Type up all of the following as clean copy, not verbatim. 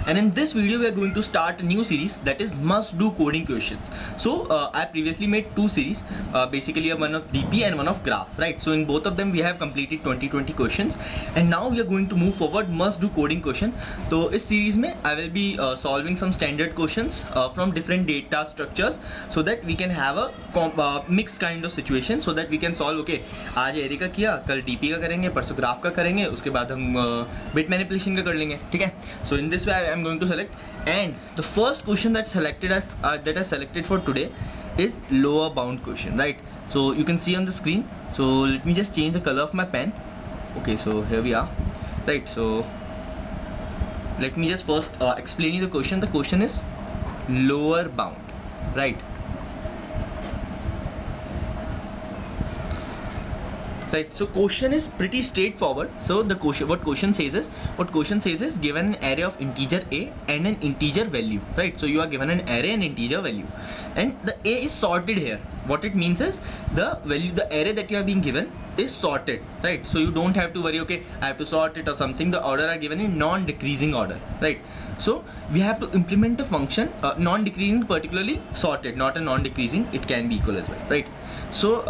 and in this video we are going to start a new series, that is must do coding questions. So I previously made two series, basically one of DP and one of graph, right? So in both of them we have completed 20 questions, and now we are going to move forward must do coding question. So इस series में I will be solving some standard questions from different data structures, so that we can have a mixed kind of situation, so that we can solve, okay, आज array का किया, कल DP का करेंगे, परसों graph का करेंगे, उसके बाद हम बिट मैनिपुलेशन का कर लेंगे, ठीक है. So in this way I am going to select, and the first question that I selected for today is lower bound question, right? So you can see on the screen. So let me just change the color of my pen. Okay, so here we are, right? So let me just first explain you the question. The question is lower bound, right? Right, so question is pretty straightforward. So the question, what question says is given an array of integer a and an integer value, right? So you are given an array and integer value, and the a is sorted here. What it means is the value, the array that you have been given is sorted, right? So you don't have to worry, okay, I have to sort it or something. The order are given in non-decreasing order, right? So we have to implement a function, non-decreasing, particularly sorted, not a non-decreasing. It can be equal as well, right? So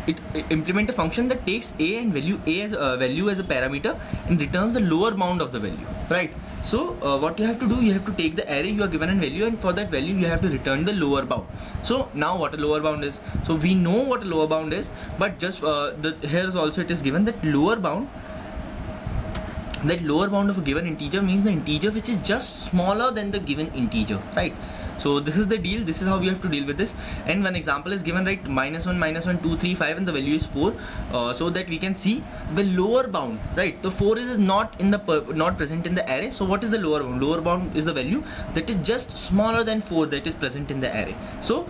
it implement a function that takes a and value a as a value as a parameter and returns the lower bound of the value, right? So what you have to do, you have to take the array you are given a value, and for that value you have to return the lower bound. So now what a lower bound is, so we know what a lower bound is, but just here is also it is given that lower bound of a given integer means the integer which is just smaller than the given integer, right? So this is the deal, this is how we have to deal with this. And one example is given, right? -1, 2, 3, 5, and the value is 4, so that we can see the lower bound, right? The 4 is not present in the array. So what is the lower bound? Lower bound is the value that is just smaller than 4 that is present in the array. So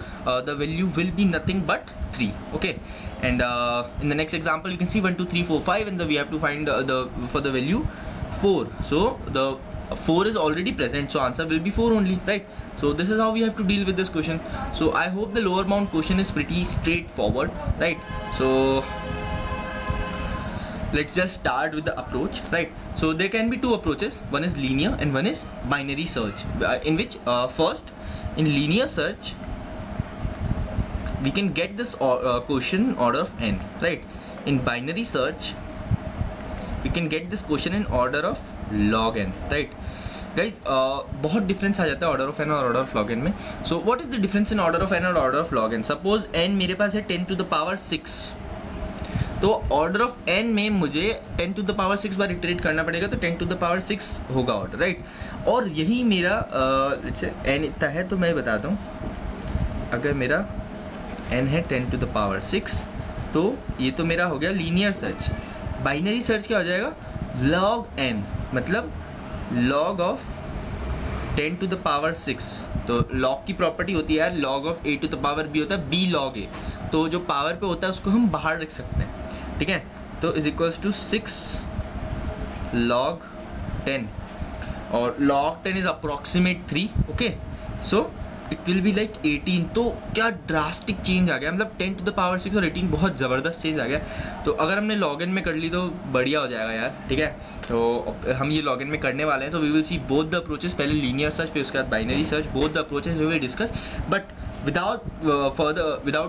the value will be nothing but 3, okay? And in the next example you can see 1, 2, 3, 4, 5, and we have to find for the value 4. So the 4 is already present, so answer will be 4 only, right? So this is how we have to deal with this question. So I hope the lower bound question is pretty straightforward, right? So let's just start with the approach, right? So there can be two approaches. One is linear and one is binary search, in which first, in linear search we can get this question in order of n, right? In binary search we can get this question in order of log n, right? Guys, बहुत difference आ जाता है order of n और order of log n में. So what is the difference in order of n और order of log n? Suppose n मेरे पास है 10 to the power 6, तो ऑर्डर ऑफ एन में मुझे 10 to the power 6 bar iterate करना पड़ेगा, तो 10 to the power 6 होगा ऑर्डर, राइट? और यही मेरा एन इतना है, तो मैं बताता हूँ, अगर मेरा एन है 10 to the power 6, तो ये तो मेरा हो गया लीनियर सर्च. बाइनरी सर्च क्या हो जाएगा? लॉग एन, मतलब log of 10 to the power 6. तो log की प्रॉपर्टी होती है यार, log of a to the power b होता है b log a, तो जो पावर पे होता है उसको हम बाहर रख सकते हैं, ठीक है? तो इज इक्वल्स टू 6 log 10, और log 10 is approximate 3, okay? So it will be like 18. तो क्या ड्रास्टिक चेंज आ गया, मतलब 10 to the power 6 और 18 बहुत ज़बरदस्त चेंज आ गया. तो अगर हमने लॉग इन में कर ली तो बढ़िया हो जाएगा यार, ठीक है? तो हम ये लॉग इन में करने वाले हैं. तो we will see both the approaches, पहले लीनियर सर्च फिर उसके बाद binary search. Both the approaches we will discuss, but without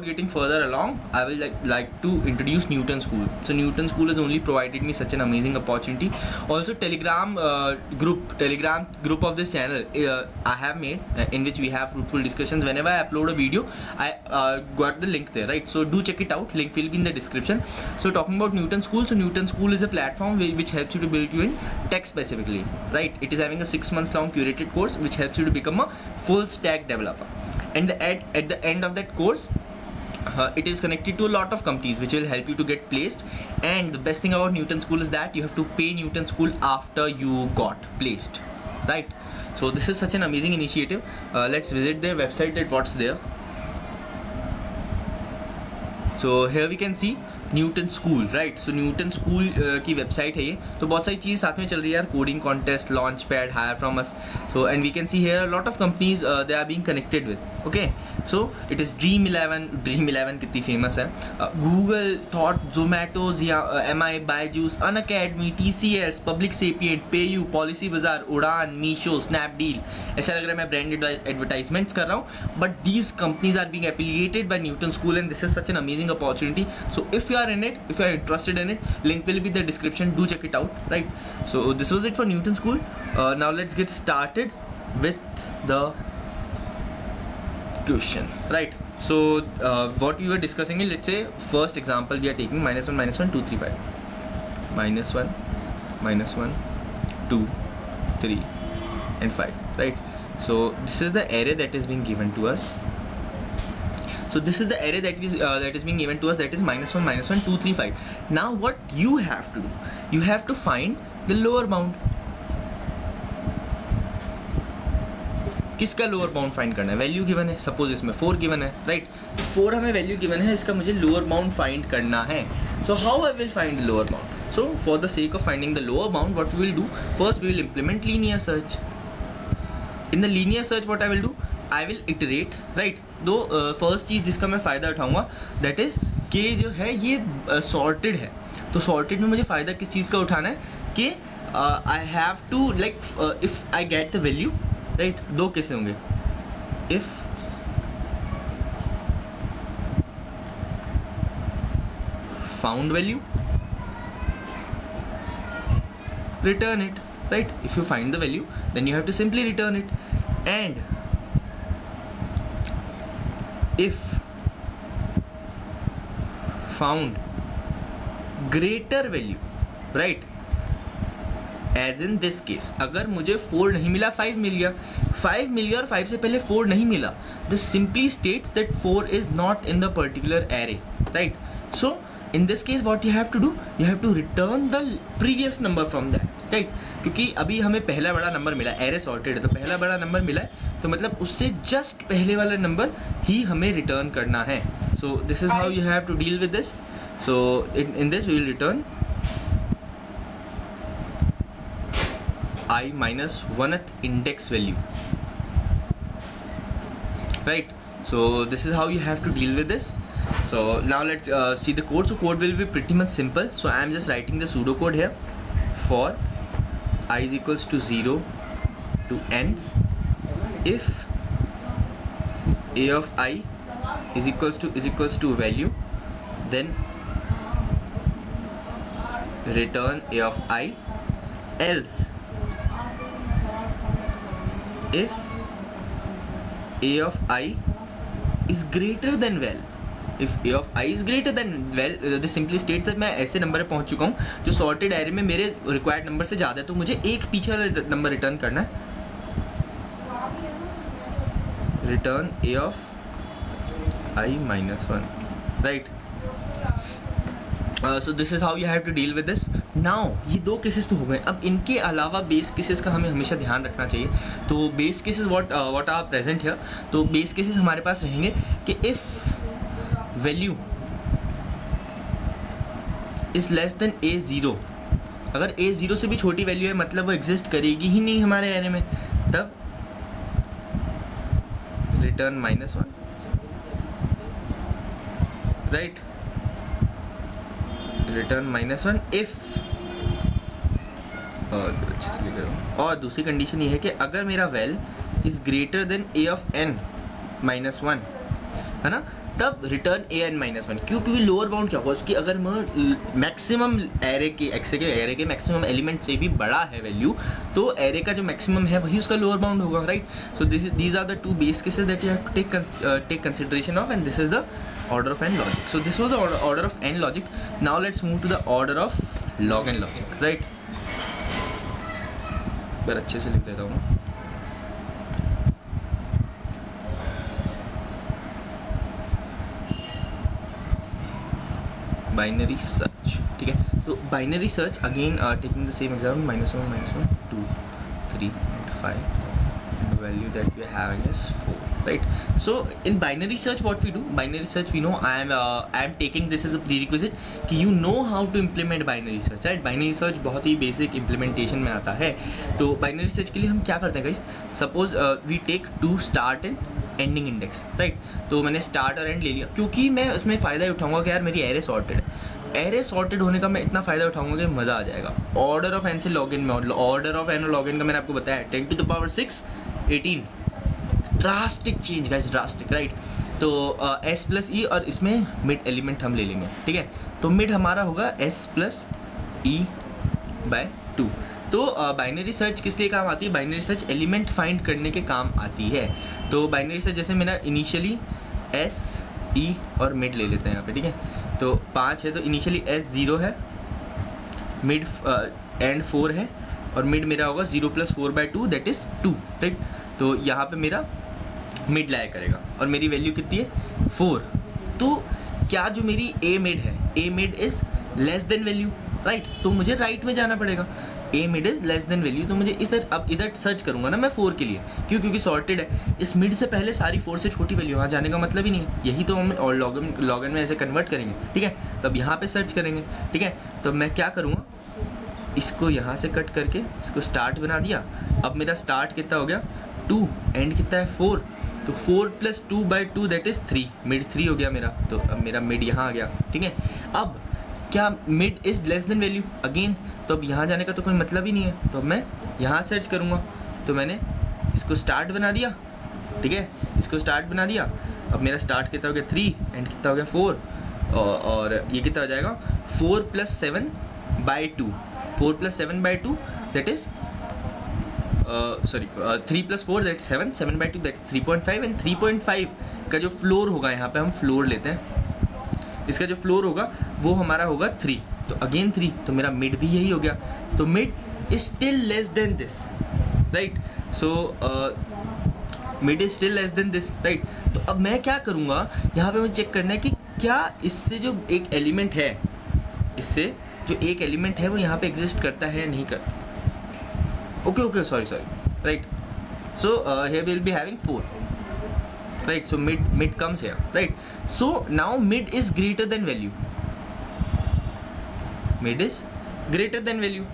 getting further along, I will like to introduce Newton School. So Newton School has only provided me such an amazing opportunity. Also Telegram group of this channel I have made, in which we have fruitful discussions. Whenever I upload a video, I got the link there, right? So do check it out, link will be in the description. So talking about Newton School, so Newton School is a platform which helps you to build you in tech specifically, right? It is having a 6 months long curated course which helps you to become a full stack developer. And at the end of that course, it is connected to a lot of companies which will help you to get placed. And the best thing about Newton School is that you have to pay Newton School after you got placed, right? So this is such an amazing initiative. Let's visit their website, at what's there. So here we can see Newton school, right. So Newton school की website है ये. तो बहुत सारी चीज़ साथ में चल रही है यार, coding contest, launch pad, hire from us. So and we can see here lot of companies they are being connected with. Okay, so it is Dream eleven कितनी फेमस है. गूगल, थॉट, जोमेटोज, या MI, Byju's, Unacademy, TCS, Public Sapient, PayU, Policy Bazaar, Udaan, Meesho, Snapdeal. ऐसा लग रहा है मैं branded advertisements कर रहा हूँ, but these companies are being affiliated by Newton school and this is such an amazing opportunity. So if you are in it, if you are interested in it, link will be in the description, do check it out, right? So this was it for Newton School. Now let's get started with the question, right? So what we were discussing is, let's say first example we are taking -1 -1 2 3 5 -1 -1 2 3 and 5, right? So this is the array that is being given to us. So this is the array that is being given to us, that is -1 -1 2 3 5. Now what you have to do, you have to find the lower bound. किसका lower bound find करना है? Value given है, suppose इसमें 4 given है, right. 4 हमें value given है, इसका मुझे लोअर बाउंड फाइंड करना है. So how I will find the lower bound? So for the sake of finding the lower bound, what we will do, first we will implement linear search. In the linear search what I will do, I will iterate, right. दो first चीज़ जिसका मैं फ़ायदा उठाऊंगा, that is कि जो है ये सॉर्टेड है. तो सॉर्टेड में मुझे फ़ायदा किस चीज़ का उठाना है कि I have to like if I get the value, right. दो कैसे होंगे, if found value, return it, right? If you find the value, then you have to simply return it. And if found greater value, right? As in this case, अगर मुझे 4 नहीं मिला, 5 मिल गया, 5 मिल गया और 5 से पहले 4 नहीं मिला, this simply states that 4 is not in the particular array, right? So in this case what you have to do, you have to return the previous number from that, right? क्योंकि अभी हमें पहला बड़ा नंबर मिला, array sorted है तो पहला बड़ा नंबर मिला है, तो मतलब उससे जस्ट पहले वाला नंबर ही हमें रिटर्न करना है. So this is how you have to deal with this. So in this we will return I -1th index value, right? So this is how you have to deal with this. So now let's see the code. So code will be pretty much simple. So I am just writing the pseudo code here. For I is equals to 0 to n, if a of I is equals to value, then return a of I, else if a of I is greater than well. If a of I is greater than well, this simply states that मैं ऐसे number पे पहुंच चुका हूँ जो sorted array में मेरे required number से ज़्यादा है, तो मुझे एक पीछे वाला नंबर रिटर्न करना है. Return a of I -1, right. So this is how you have to deal with this. Now ये दो केसेस तो हो गए. अब इनके अलावा बेस केसेस का हमें हमेशा ध्यान रखना चाहिए. तो base cases what are present here. तो बेस केसेस हमारे पास रहेंगे कि if value is less than A0, अगर A0 से भी छोटी वैल्यू है मतलब वो एग्जिस्ट करेगी ही नहीं हमारे एरे में, तब रिटर्न -1, राइट. रिटर्न -1 इफ, और दूसरी कंडीशन ये है कि अगर मेरा well is greater than a of n -1, है ना, तब रिटर्न an -1. क्यों? क्योंकि लोअर बाउंड क्या होगा उसकी, अगर मैं मैक्सिमम एरे के मैक्सिमम एलिमेंट से भी बड़ा है वैल्यू, तो एरे का जो मैक्सिमम है वही उसका लोअर बाउंड होगा, right. So these are the two base cases that you have to take consideration of, and this is the order of n logic. So this was the order of n logic. Now let's move to the order of log n logic, right? पर अच्छे से लिख देता हूँ. Binary search, ठीक है. तो binary search again taking the same example, -1 -1 2 3 5 the value that we are having is 4, right? So in binary search, what we do, binary search, we know I am taking this as a prerequisite कि you know how to implement binary search, right? binary search बहुत ही basic implementation में आता है. तो binary search के लिए हम क्या करते हैं guys? Suppose we take 2 start and ending index, right? तो मैंने start और end ले लिया, क्योंकि मैं उसमें फ़ायदा ही उठाऊंगा कि यार मेरी array sorted है. एरे सॉर्टेड होने का मैं इतना फ़ायदा उठाऊंगा कि मज़ा आ जाएगा. ऑर्डर ऑफ एन से लॉगिन में, ऑर्डर ऑफ एन और लॉगिन का मैंने आपको बताया 10 to the power 6 18. Drastic change guys, drastic, right? तो एस प्लस ई और इसमें मिड एलिमेंट हम ले लेंगे, ठीक है? तो मिड हमारा होगा एस प्लस ई बाय 2. तो बाइनरी सर्च किस लिए काम आती है? बाइनरी सर्च एलिमेंट फाइंड करने के काम आती है. तो बाइनरी सर्च जैसे मैंने इनिशियली एस ई और मिड ले लेते हैं यहाँ पे, ठीक है? तो 5 है तो इनिशियली एस 0 है, मिड एंड 4 है, और मिड मेरा होगा 0 + 4/2 दैट इज़ 2, राइट? तो यहाँ पे मेरा मिड लाया करेगा और मेरी वैल्यू कितनी है 4. तो क्या जो मेरी ए मिड है, A mid is less than value, right? तो मुझे राइट में जाना पड़ेगा. A mid is less than value, तो मुझे इधर अब इधर सर्च करूँगा ना मैं 4 के लिए, क्यों? क्योंकि सॉर्टेड है. इस मिड से पहले सारी 4 से छोटी वैल्यू, वहाँ जाने का मतलब ही नहीं है. यही तो हम और लॉगिन में ऐसे कन्वर्ट करेंगे, ठीक है? तब यहाँ पे सर्च करेंगे, ठीक है? तो मैं क्या करूँगा, इसको यहाँ से कट करके इसको स्टार्ट बना दिया. अब मेरा स्टार्ट कितना हो गया 2, एंड कितना है 4. तो 4 + 2/2 दैट इज़ 3, मिड 3 हो गया मेरा. तो अब मेरा मिड यहाँ आ गया, ठीक है? अब क्या mid is less than value again, तो अब यहाँ जाने का तो कोई मतलब ही नहीं है. तो अब मैं यहाँ सर्च करूँगा. तो मैंने इसको स्टार्ट बना दिया, ठीक है? इसको स्टार्ट बना दिया. अब मेरा स्टार्ट कितना हो गया 3, एंड कितना हो गया 4, और ये कितना हो जाएगा 4 + 7/2. 4 + 7/2 that is 3 + 4 that 7, 7/2 that 3.5. And 3.5 का जो फ्लोर होगा, यहाँ पे हम फ्लोर लेते हैं, इसका जो फ्लोर होगा वो हमारा होगा 3. तो अगेन 3, तो मेरा मिड भी यही हो गया. तो mid is still less than this, right? So mid is still less than this, right? तो अब मैं क्या करूँगा, यहाँ पे मुझे चेक करना है कि क्या इससे जो एक एलिमेंट है, इससे जो एक एलिमेंट है वो यहाँ पे एग्जिस्ट करता है या नहीं करता. Okay, sorry, right? So here we'll be having 4, right? So mid comes here, right? So now mid is greater than value. Mid is greater than value,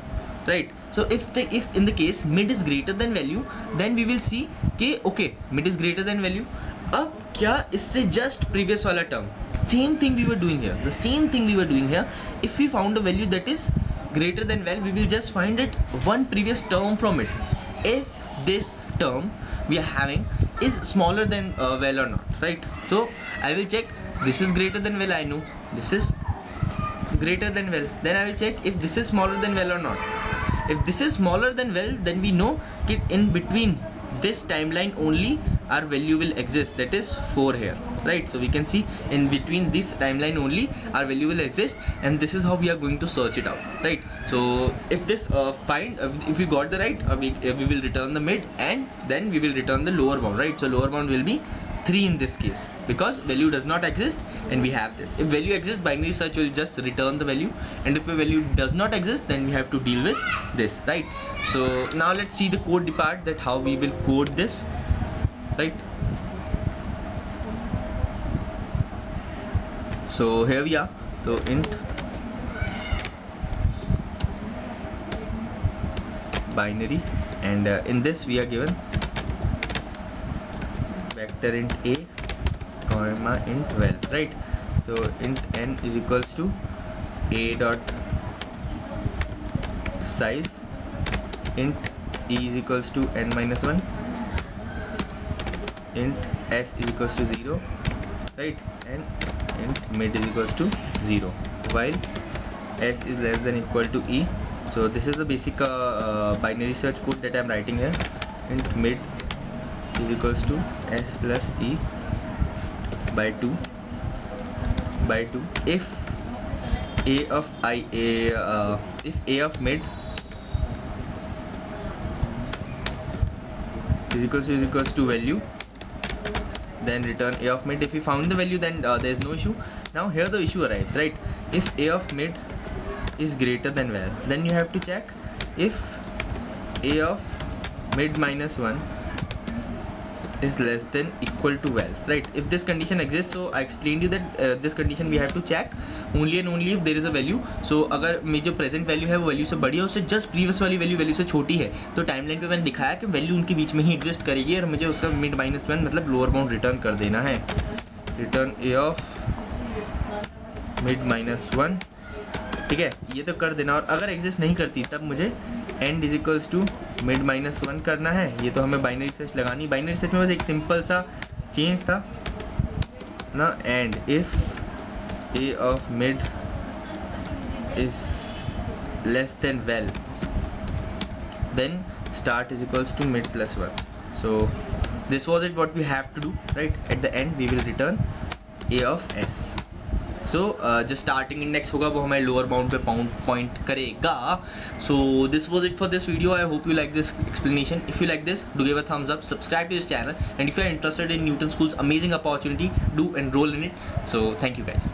right? So if in the case mid is greater than value, then we will see कि okay, mid is greater than value. अब क्या इससे just previous वाला term, same thing we were doing here, the same thing we were doing here. If we found a value that is greater than val, we will just find it one previous term from it. If this term we are having is smaller than val or not, right? So I will check this is greater than val, I know this is greater than val, then I will check if this is smaller than val or not. If this is smaller than val, then we know that in between this timeline only our value will exist, that is 4 here, right? So we can see in between this timeline only our value will exist, and this is how we are going to search it out, right? So if this if we got the right, we will return the mid, and then we will return the lower bound, right? So lower bound will be 3 in this case, because value does not exist and we have this. If value exists, binary search will just return the value, and if a value does not exist, then we have to deal with this, right? So now let's see the code part, that how we will code this, right? So here we are. So int binary, and in this we are given vector int a comma int val, right? So int n is equals to a dot size, int e is equals to n minus 1, int s is equals to 0, right? And int mid is equals to 0, while s is less than equal to e. So this is the basic binary search code that I am writing here. Int mid is equals to s plus e by 2 if a of if a of mid is equals to value, then return a of mid. If we found the value, then there is no issue. Now here the issue arrives, right? If a of mid is greater than val, then you have to check if a of mid minus 1 is less than equal to val, right? If this condition exists, so I explained you that this condition we have to check only and only if there is a value. So अगर मेरी जो present value है वो value से बड़ी है, उससे just previous वाली value से छोटी है, तो timeline पे मैंने दिखाया कि value उनके बीच में ही exist करेगी और मुझे उसका mid minus 1 मतलब lower bound return कर देना है. Return a of mid minus 1, ठीक है, ये तो कर देना. और अगर एग्जिस्ट नहीं करती तब मुझे end is equals to mid minus 1 करना है. ये तो हमें बाइनरी सर्च लगानी. बाइनरी सर्च में बस एक सिंपल सा चेंज था ना, end if A of mid is less than val then start is equals to mid plus 1. So this was it what we have to do, right. At the end we will return A of S. सो जो starting index होगा वो हमारे lower bound पे point करेगा. So this was it for this video. I hope you like this explanation. If you like this, do give a thumbs up, subscribe to this channel, and if you are interested in Newton school's amazing opportunity, do enroll in it. So thank you guys.